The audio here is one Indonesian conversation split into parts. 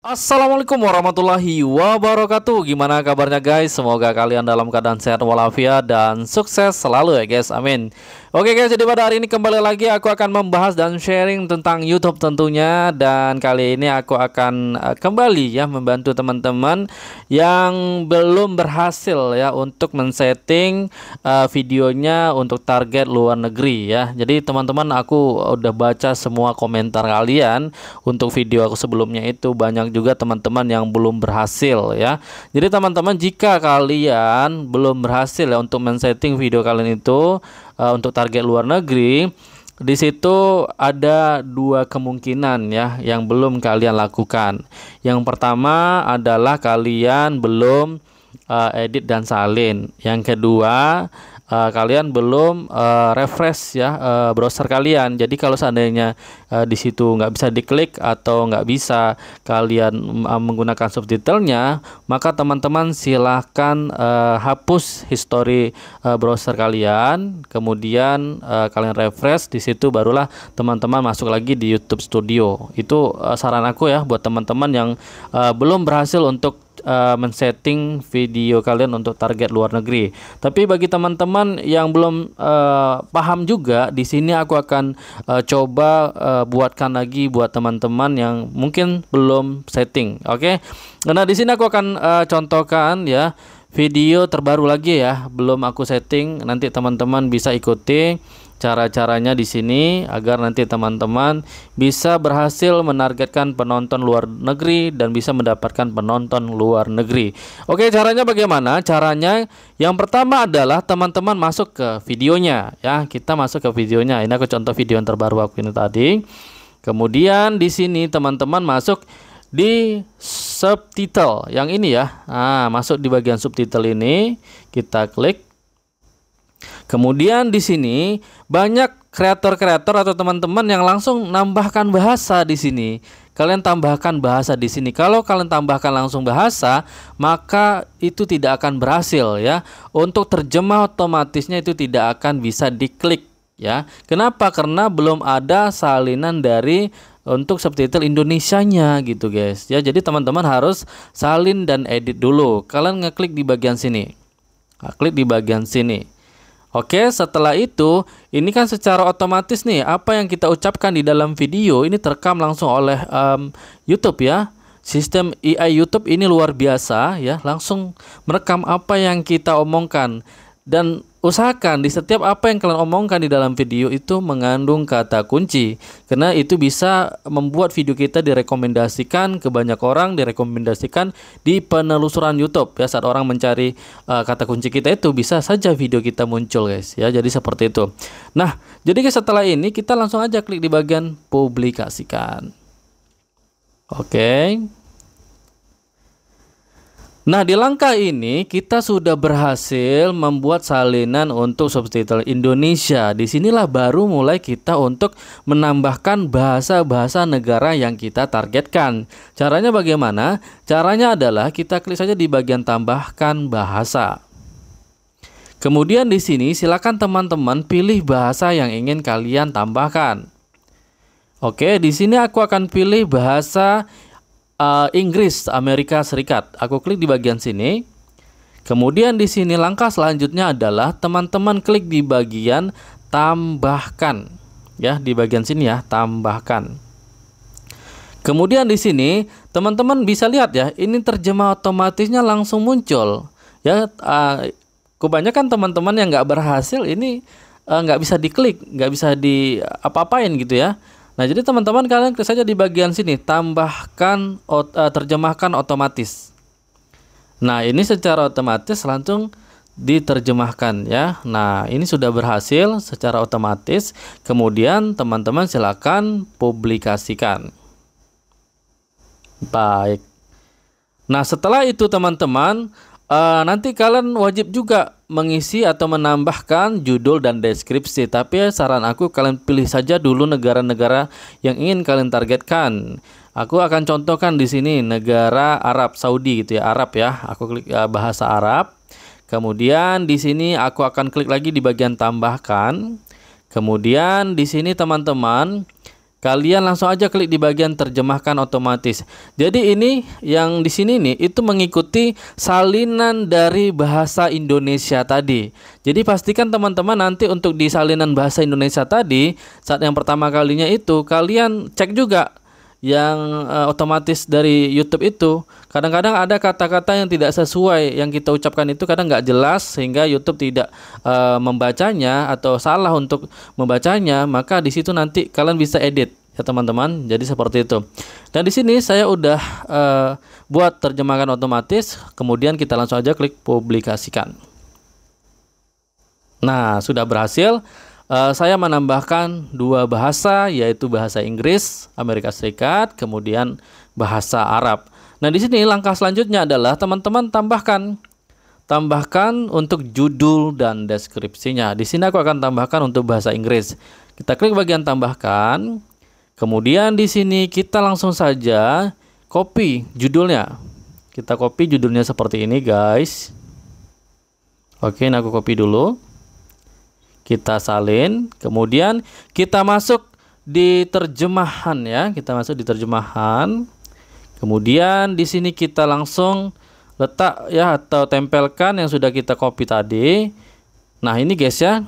Assalamualaikum warahmatullahi wabarakatuh. Gimana kabarnya guys? Semoga kalian dalam keadaan sehat walafiat dan sukses selalu ya guys. Amin. Oke guys, jadi pada hari ini kembali lagi aku akan membahas dan sharing tentang YouTube tentunya. Dan kali ini aku akan kembali ya membantu teman-teman yang belum berhasil ya untuk men-setting videonya untuk target luar negeri ya. Jadi teman-teman, aku udah baca semua komentar kalian untuk video aku sebelumnya, itu banyak juga teman-teman yang belum berhasil ya. Jadi teman-teman, jika kalian belum berhasil ya untuk men-setting video kalian itu untuk target luar negeri, di situ ada dua kemungkinan ya yang belum kalian lakukan. Yang pertama adalah kalian belum edit dan salin. Yang kedua, kalian belum refresh ya browser kalian. Jadi kalau seandainya di situ nggak bisa diklik atau nggak bisa kalian menggunakan subtitlenya, maka teman-teman silahkan hapus history browser kalian, kemudian kalian refresh. Di situ barulah teman-teman masuk lagi di YouTube Studio. Itu saran aku ya buat teman-teman yang belum berhasil untuk men-setting video kalian untuk target luar negeri. Tapi bagi teman-teman yang belum paham juga, di sini aku akan coba buatkan lagi buat teman-teman yang mungkin belum setting. Oke. Nah, di sini aku akan contohkan ya video terbaru lagi ya, belum aku setting. Nanti teman-teman bisa ikuti cara-caranya di sini agar nanti teman-teman bisa berhasil menargetkan penonton luar negeri dan bisa mendapatkan penonton luar negeri. Oke, caranya bagaimana? Caranya yang pertama adalah teman-teman masuk ke videonya ya. Kita masuk ke videonya. Ini aku contoh video yang terbaru aku ini tadi. Kemudian di sini teman-teman masuk di subtitle yang ini ya. Nah, masuk di bagian subtitle ini, kita klik. Kemudian di sini banyak kreator-kreator atau teman-teman yang langsung nambahkan bahasa di sini. Kalian tambahkan bahasa di sini. Kalau kalian tambahkan langsung bahasa, maka itu tidak akan berhasil ya. Untuk terjemah otomatisnya itu tidak akan bisa diklik ya. Kenapa? Karena belum ada salinan dari untuk subtitle Indonesianya gitu guys ya. Jadi teman-teman harus salin dan edit dulu. Kalian ngeklik di bagian sini. Nah, klik di bagian sini. Oke, setelah itu ini kan secara otomatis nih apa yang kita ucapkan di dalam video ini terekam langsung oleh YouTube ya. Sistem AI YouTube ini luar biasa ya, langsung merekam apa yang kita omongkan. Dan usahakan di setiap apa yang kalian omongkan di dalam video itu mengandung kata kunci, karena itu bisa membuat video kita direkomendasikan ke banyak orang, direkomendasikan di penelusuran YouTube ya. Saat orang mencari kata kunci kita, itu bisa saja video kita muncul guys ya. Jadi seperti itu. Nah, jadi setelah ini kita langsung aja klik di bagian publikasikan. Oke. Nah, di langkah ini kita sudah berhasil membuat salinan untuk subtitle Indonesia. Disinilah baru mulai kita untuk menambahkan bahasa-bahasa negara yang kita targetkan. Caranya bagaimana? Caranya adalah kita klik saja di bagian tambahkan bahasa. Kemudian di sini silakan teman-teman pilih bahasa yang ingin kalian tambahkan. Oke, di sini aku akan pilih bahasa Inggris Amerika Serikat. Aku klik di bagian sini. Kemudian di sini langkah selanjutnya adalah teman-teman klik di bagian tambahkan. Ya, di bagian sini ya, tambahkan. Kemudian di sini teman-teman bisa lihat ya, ini terjemah otomatisnya langsung muncul. Ya, kebanyakan teman-teman yang nggak berhasil ini nggak bisa diklik, nggak bisa di apa-apain gitu ya. Nah, jadi teman-teman kalian klik saja di bagian sini, tambahkan terjemahkan otomatis. Nah, ini secara otomatis langsung diterjemahkan ya. Nah, ini sudah berhasil secara otomatis. Kemudian teman-teman silakan publikasikan. Baik. Nah, setelah itu teman-teman, nanti kalian wajib juga mengisi atau menambahkan judul dan deskripsi. Tapi saran aku kalian pilih saja dulu negara-negara yang ingin kalian targetkan. Aku akan contohkan di sini negara Arab Saudi gitu ya, Arab ya. Aku klik bahasa Arab. Kemudian di sini aku akan klik lagi di bagian tambahkan. Kemudian di sini teman-teman kalian langsung aja klik di bagian terjemahkan otomatis. Jadi ini yang di sini nih itu mengikuti salinan dari bahasa Indonesia tadi. Jadi pastikan teman-teman nanti untuk di salinan bahasa Indonesia tadi, saat yang pertama kalinya itu kalian cek juga yang otomatis dari YouTube itu. Kadang-kadang ada kata-kata yang tidak sesuai yang kita ucapkan itu kadang nggak jelas sehingga YouTube tidak membacanya atau salah untuk membacanya, maka di situ nanti kalian bisa edit ya teman-teman. Jadi seperti itu. Dan di sini saya udah buat terjemahkan otomatis, kemudian kita langsung aja klik publikasikan. Nah, sudah berhasil. Saya menambahkan 2 bahasa, yaitu bahasa Inggris Amerika Serikat, kemudian bahasa Arab. Nah, di sini langkah selanjutnya adalah teman-teman tambahkan untuk judul dan deskripsinya. Di sini aku akan tambahkan untuk bahasa Inggris. Kita klik bagian tambahkan. Kemudian di sini kita langsung saja copy judulnya. Kita copy judulnya seperti ini, guys. Oke, ini aku copy dulu. Kita salin, kemudian kita masuk di terjemahan ya. Kita masuk di terjemahan. Kemudian di sini kita langsung letak ya atau tempelkan yang sudah kita copy tadi. Nah, ini guys ya.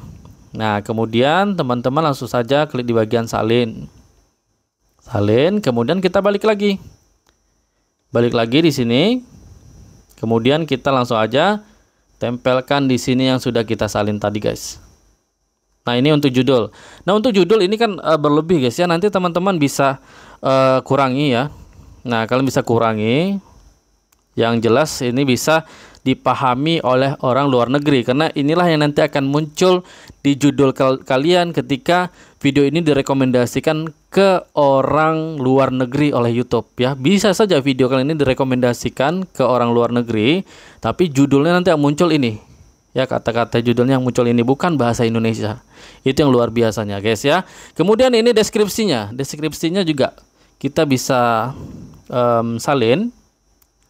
Nah, kemudian teman-teman langsung saja klik di bagian salin. Salin, kemudian kita balik lagi. Balik lagi di sini. Kemudian kita langsung aja tempelkan di sini yang sudah kita salin tadi, guys. Nah, ini untuk judul. Nah, untuk judul ini kan berlebih guys ya. Nanti teman-teman bisa kurangi ya. Nah, kalian bisa kurangi. Yang jelas ini bisa dipahami oleh orang luar negeri. Karena inilah yang nanti akan muncul di judul kalian ketika video ini direkomendasikan ke orang luar negeri oleh YouTube ya. Bisa saja video kalian ini direkomendasikan ke orang luar negeri, tapi judulnya nanti yang muncul ini. Ya, kata-kata judulnya yang muncul ini bukan bahasa Indonesia. Itu yang luar biasanya guys ya. Kemudian ini deskripsinya. Deskripsinya juga kita bisa salin.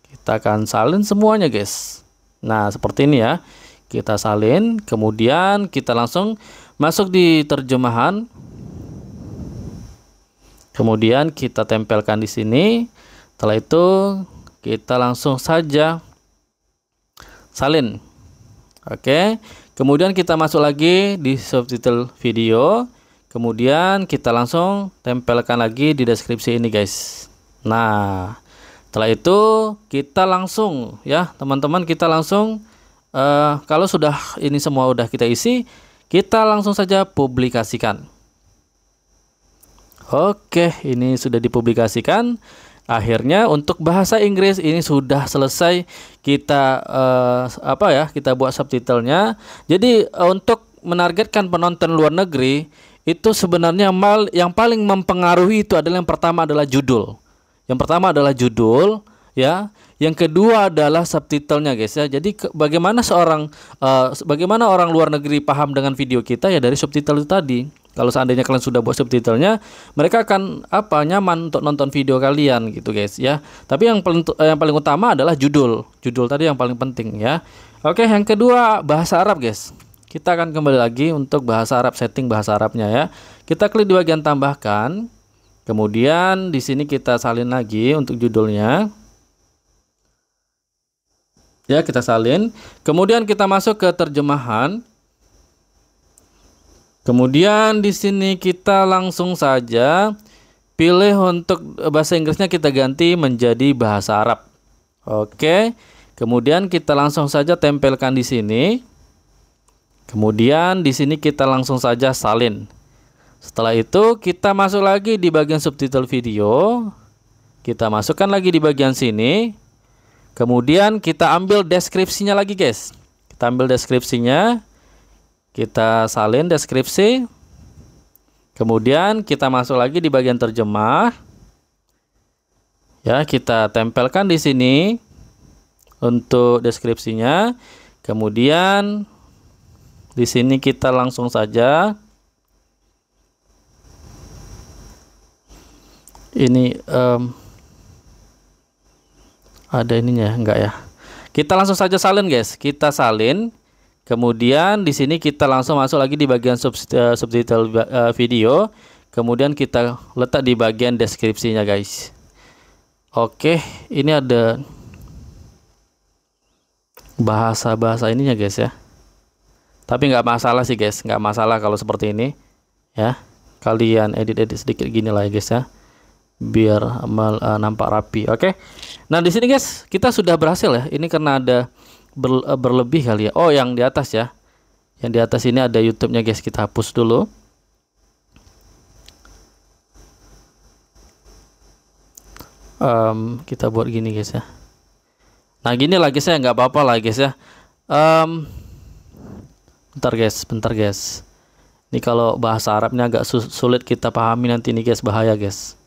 Kita akan salin semuanya guys. Nah, seperti ini ya. Kita salin, kemudian kita langsung masuk di terjemahan. Kemudian kita tempelkan di sini. Setelah itu kita langsung saja salin. Oke, kemudian kita masuk lagi di subtitle video. Kemudian kita langsung tempelkan lagi di deskripsi ini guys. Nah, setelah itu kita langsung ya teman-teman, kita langsung kalau sudah ini semua udah kita isi, kita langsung saja publikasikan. Oke, ini sudah dipublikasikan. Akhirnya untuk bahasa Inggris ini sudah selesai kita kita buat subtitlenya. Jadi untuk menargetkan penonton luar negeri itu sebenarnya yang paling mempengaruhi itu adalah yang pertama adalah judul. Yang pertama adalah judul ya. Yang kedua adalah subtitlenya guys ya. Jadi bagaimana orang luar negeri paham dengan video kita ya dari subtitle itu tadi. Kalau seandainya kalian sudah buat subtitlenya, mereka akan nyaman untuk nonton video kalian gitu guys ya. Tapi yang paling utama adalah judul. Judul tadi yang paling penting ya. Oke, yang kedua bahasa Arab guys. Kita akan kembali lagi untuk bahasa Arab, setting bahasa Arabnya ya. Kita klik di bagian tambahkan. Kemudian di sini kita salin lagi untuk judulnya. Ya, kita salin. Kemudian kita masuk ke terjemahan. Kemudian di sini kita langsung saja pilih untuk bahasa Inggrisnya, kita ganti menjadi bahasa Arab. Oke. Kemudian kita langsung saja tempelkan di sini. Kemudian di sini kita langsung saja salin. Setelah itu kita masuk lagi di bagian subtitle video. Kita masukkan lagi di bagian sini. Kemudian kita ambil deskripsinya lagi guys. Kita ambil deskripsinya. Kita salin deskripsi. Kemudian kita masuk lagi di bagian terjemah. Ya, kita tempelkan di sini untuk deskripsinya. Kemudian di sini kita langsung saja ini ada ininya enggak ya? Kita langsung saja salin guys. Kita salin. Kemudian di sini kita langsung masuk lagi di bagian subtitle video. kemudian kita letak di bagian deskripsinya guys. Oke, ini ada bahasa ininya guys ya. Tapi nggak masalah sih guys, nggak masalah kalau seperti ini ya. Kalian edit sedikit gini lah ya guys ya, biar nampak rapi. Oke. Nah di sini guys kita sudah berhasil ya. Ini karena ada berlebih kali ya. Oh yang di atas ya. Yang di atas ini ada YouTube-nya guys. Kita hapus dulu. Kita buat gini guys ya. Nah gini lah guys ya, nggak apa-apa lah guys ya. Bentar guys. Ini kalau bahasa Arabnya agak sulit kita pahami nanti nih guys, bahaya guys.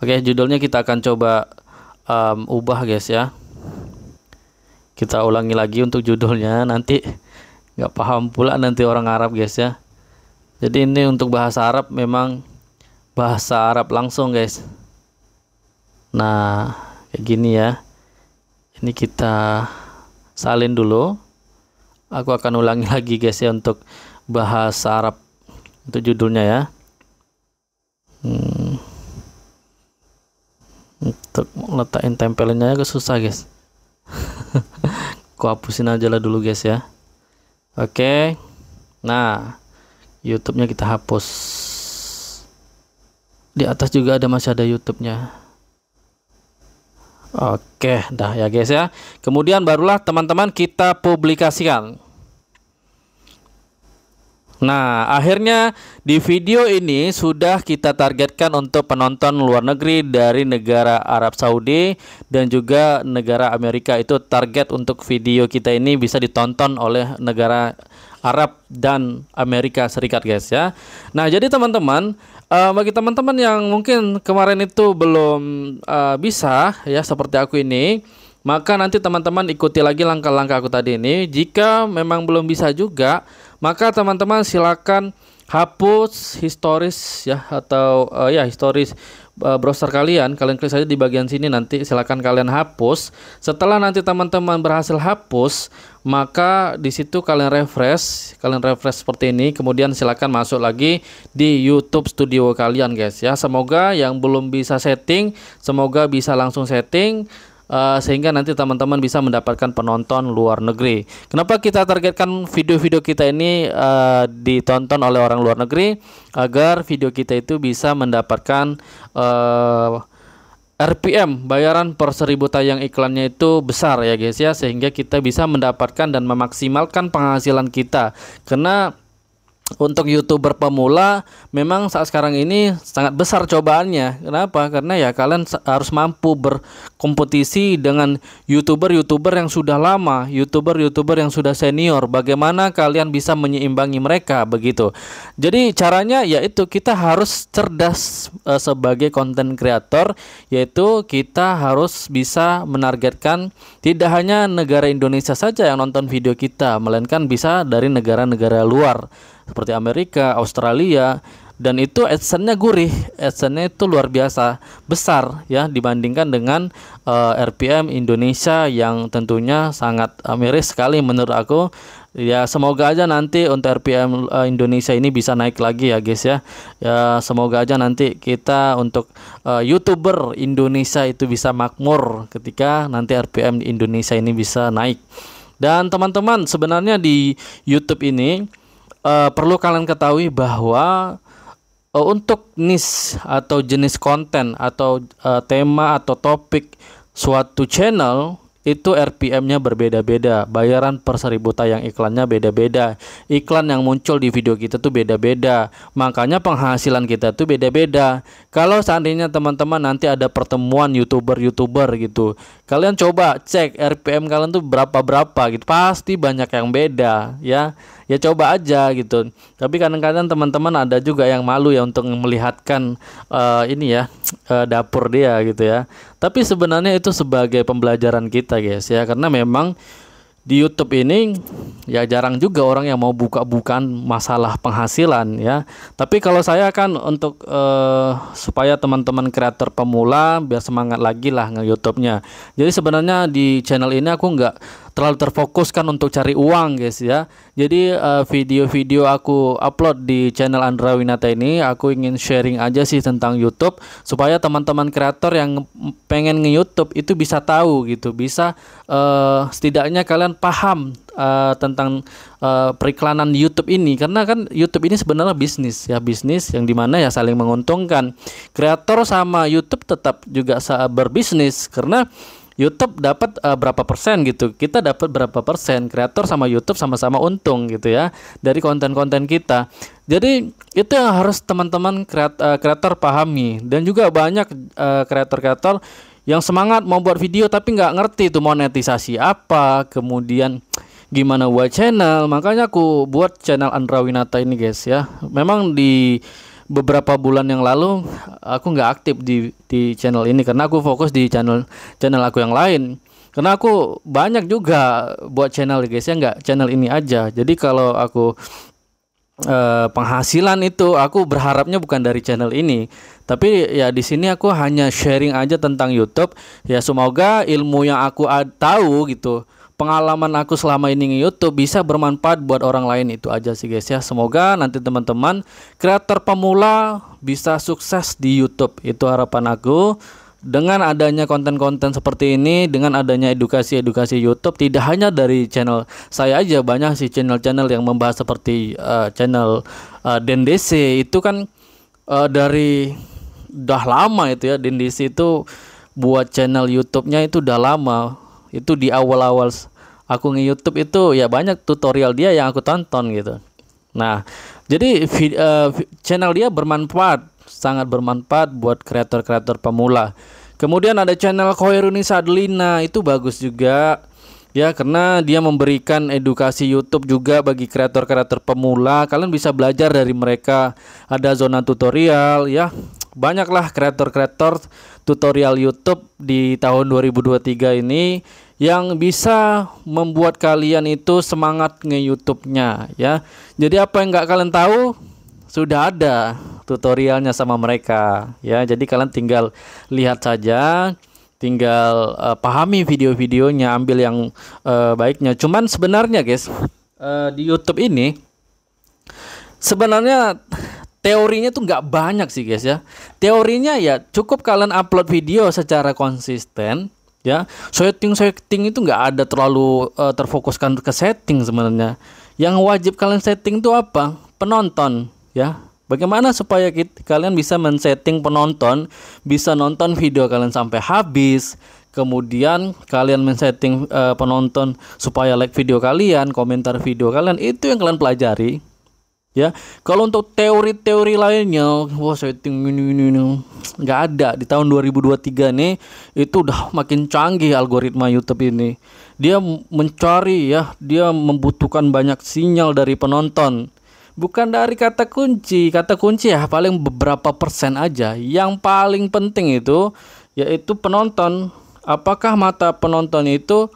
Oke, judulnya kita akan coba ubah guys ya. Kita ulangi lagi untuk judulnya, nanti nggak paham pula nanti orang Arab guys ya. Jadi ini untuk bahasa Arab memang bahasa Arab langsung guys. Nah kayak gini ya. Ini kita salin dulu. Aku akan ulangi lagi guys ya untuk bahasa Arab untuk judulnya ya. Untuk letakin tempelannya agak susah guys. Aku hapusin aja lah dulu guys ya. Oke. Nah YouTube-nya kita hapus. Di atas juga masih ada YouTube-nya. Oke, dah ya guys ya. Kemudian barulah teman-teman kita publikasikan. Nah, akhirnya di video ini sudah kita targetkan untuk penonton luar negeri dari negara Arab Saudi dan juga negara Amerika. Itu target untuk video kita ini bisa ditonton oleh negara Arab dan Amerika Serikat guys ya. Nah, jadi teman-teman, bagi teman-teman yang mungkin kemarin itu belum bisa ya seperti aku ini, maka nanti teman-teman ikuti lagi langkah-langkah aku tadi ini. Jika memang belum bisa juga, maka teman-teman silakan hapus historis ya, atau ya historis browser kalian klik saja di bagian sini, nanti silakan kalian hapus. Setelah nanti teman-teman berhasil hapus, maka di situ kalian refresh seperti ini, kemudian silakan masuk lagi di YouTube Studio kalian guys ya. Semoga yang belum bisa setting, semoga bisa langsung setting. Sehingga nanti teman-teman bisa mendapatkan penonton luar negeri. Kenapa kita targetkan video-video kita ini ditonton oleh orang luar negeri? Agar video kita itu bisa mendapatkan RPM, bayaran per 1000 tayang iklannya itu besar ya guys ya, sehingga kita bisa mendapatkan dan memaksimalkan penghasilan kita. Karena untuk YouTuber pemula memang saat sekarang ini sangat besar cobaannya. Kenapa? Karena ya kalian harus mampu berkompetisi dengan YouTuber yang sudah lama, YouTuber yang sudah senior. Bagaimana kalian bisa menyeimbangi mereka begitu. Jadi caranya yaitu kita harus cerdas sebagai content creator, yaitu kita harus bisa menargetkan tidak hanya negara Indonesia saja yang nonton video kita, melainkan bisa dari negara-negara luar seperti Amerika, Australia, dan itu AdSense-nya gurih, AdSense-nya itu luar biasa besar ya dibandingkan dengan RPM Indonesia yang tentunya sangat miris sekali menurut aku. Ya semoga aja nanti untuk RPM Indonesia ini bisa naik lagi ya guys ya. Ya semoga aja nanti kita untuk YouTuber Indonesia itu bisa makmur ketika nanti RPM Indonesia ini bisa naik. Dan teman-teman, sebenarnya di YouTube ini perlu kalian ketahui bahwa untuk niche atau jenis konten atau tema atau topik suatu channel itu RPM-nya berbeda-beda, bayaran per 1000 tayang iklannya beda-beda, iklan yang muncul di video kita tuh beda-beda, makanya penghasilan kita tuh beda-beda. Kalau seandainya teman-teman nanti ada pertemuan YouTuber gitu, kalian coba cek RPM kalian tuh berapa gitu, pasti banyak yang beda ya. Ya coba aja gitu. Tapi kadang-kadang teman-teman ada juga yang malu ya untuk melihatkan ini ya dapur dia gitu ya. Tapi sebenarnya itu sebagai pembelajaran kita guys ya, karena memang di YouTube ini ya jarang juga orang yang mau buka-bukaan masalah penghasilan ya. Tapi kalau saya kan untuk supaya teman-teman kreator pemula biar semangat lagi lah nge-YouTube-nya. Jadi sebenarnya di channel ini aku nggak terlalu terfokuskan untuk cari uang guys ya. Jadi video-video aku upload di channel Andra Winata ini aku ingin sharing aja sih tentang YouTube, supaya teman-teman kreator yang pengen nge-YouTube itu bisa tahu gitu, bisa setidaknya kalian paham tentang periklanan YouTube ini, karena kan YouTube ini sebenarnya bisnis ya, bisnis yang dimana ya saling menguntungkan. Kreator sama YouTube tetap juga berbisnis, karena YouTube dapat berapa persen gitu, kita dapat berapa persen, kreator sama YouTube sama-sama untung gitu ya dari konten-konten kita. Jadi itu yang harus teman-teman kreator pahami. Dan juga banyak kreator-kreator yang semangat mau buat video tapi nggak ngerti itu monetisasi apa, kemudian gimana buat channel. Makanya aku buat channel Andra Winata ini guys ya. Memang di beberapa bulan yang lalu aku nggak aktif di channel ini karena aku fokus di channel aku yang lain, karena aku banyak juga buat channel guys ya, nggak channel ini aja. Jadi kalau aku penghasilan itu aku berharapnya bukan dari channel ini, tapi ya di sini aku hanya sharing aja tentang YouTube ya. Semoga ilmu yang aku tahu gitu, pengalaman aku selama ini nge-YouTube bisa bermanfaat buat orang lain, itu aja sih guys ya. Semoga nanti teman-teman kreator pemula bisa sukses di YouTube, itu harapan aku. Dengan adanya konten-konten seperti ini, dengan adanya edukasi-edukasi YouTube, tidak hanya dari channel saya aja, banyak sih channel-channel yang membahas seperti channel Dendese itu kan dari udah lama itu ya. Dendese itu buat channel YouTube-nya itu udah lama. Itu di awal-awal aku nge-YouTube itu ya banyak tutorial dia yang aku tonton gitu. Nah, jadi channel dia bermanfaat, sangat bermanfaat buat kreator-kreator pemula. Kemudian ada channel Khairuni Sadlina, itu bagus juga ya, karena dia memberikan edukasi YouTube juga bagi kreator-kreator pemula. Kalian bisa belajar dari mereka. Ada zona tutorial ya. Banyaklah kreator-kreator tutorial YouTube di tahun 2023 ini yang bisa membuat kalian itu semangat nge-YouTube-nya ya. Jadi apa yang nggak kalian tahu sudah ada tutorialnya sama mereka ya. Jadi kalian tinggal lihat saja, tinggal pahami video-videonya, ambil yang baiknya. Cuman sebenarnya guys, di YouTube ini sebenarnya teorinya tuh nggak banyak sih guys ya. Teorinya ya cukup kalian upload video secara konsisten ya. Setting itu nggak ada terlalu terfokuskan ke setting sebenarnya. Yang wajib kalian setting itu apa? Penonton ya. Bagaimana supaya kalian bisa men-setting penonton bisa nonton video kalian sampai habis. Kemudian kalian men-setting penonton supaya like video kalian, komentar video kalian, itu yang kalian pelajari. Ya, kalau untuk teori-teori lainnya, wah setting ini nggak ada. Di tahun 2023 nih, itu udah makin canggih algoritma YouTube ini. Dia mencari ya, dia membutuhkan banyak sinyal dari penonton, bukan dari kata kunci. Kata kunci ya paling beberapa persen aja. Yang paling penting itu yaitu penonton. Apakah mata penonton itu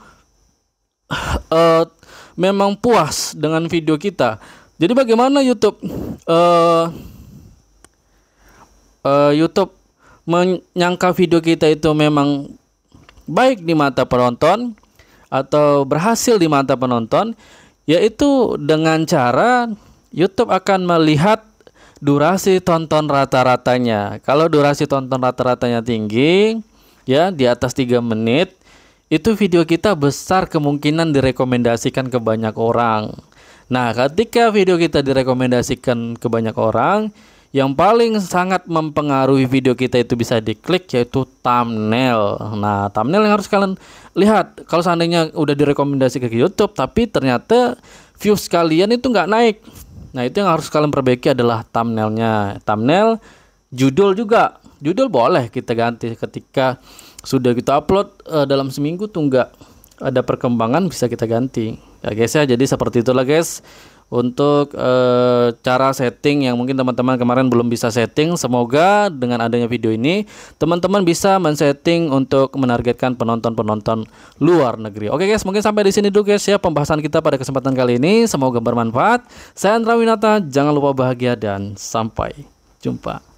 memang puas dengan video kita? Jadi bagaimana YouTube YouTube menyangka video kita itu memang baik di mata penonton atau berhasil di mata penonton? Yaitu dengan cara YouTube akan melihat durasi tonton rata-ratanya. Kalau durasi tonton rata-ratanya tinggi ya, di atas 3 menit, itu video kita besar kemungkinan direkomendasikan ke banyak orang. Nah, ketika video kita direkomendasikan ke banyak orang, yang paling sangat mempengaruhi video kita itu bisa diklik yaitu thumbnail. Nah, thumbnail yang harus kalian lihat. Kalau seandainya udah direkomendasikan ke YouTube tapi ternyata views kalian itu nggak naik, nah itu yang harus kalian perbaiki adalah thumbnailnya. Thumbnail, judul juga. Judul boleh kita ganti ketika sudah kita upload dalam seminggu tuh nggak ada perkembangan, bisa kita ganti ya guys ya. Jadi seperti itulah guys untuk cara setting yang mungkin teman-teman kemarin belum bisa setting. Semoga dengan adanya video ini teman-teman bisa men-setting untuk menargetkan penonton-penonton luar negeri. Oke guys, mungkin sampai di sini dulu guys ya pembahasan kita pada kesempatan kali ini. Semoga bermanfaat. Saya Andra Winata, jangan lupa bahagia dan sampai jumpa.